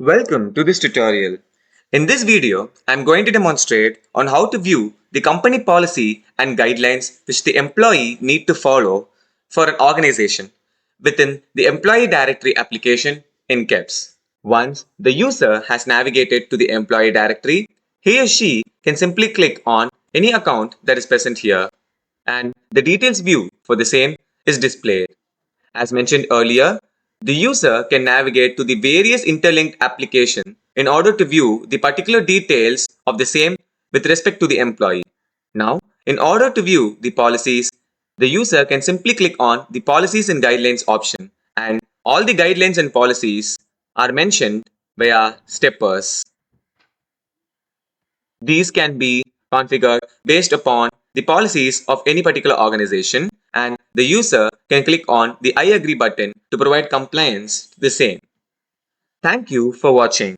Welcome to this tutorial. In this video, I'm going to demonstrate on how to view the company policy and guidelines which the employee need to follow for an organization within the employee directory application in KEBS. Once the user has navigated to the employee directory, he or she can simply click on any account that is present here and the details view for the same is displayed. As mentioned earlier, the user can navigate to the various interlinked application in order to view the particular details of the same with respect to the employee. Now, in order to view the policies, the user can simply click on the policies and guidelines option, and all the guidelines and policies are mentioned via steppers. These can be configured based upon the policies of any particular organization, and the user can click on the I agree button to provide compliance to the same. Thank you for watching.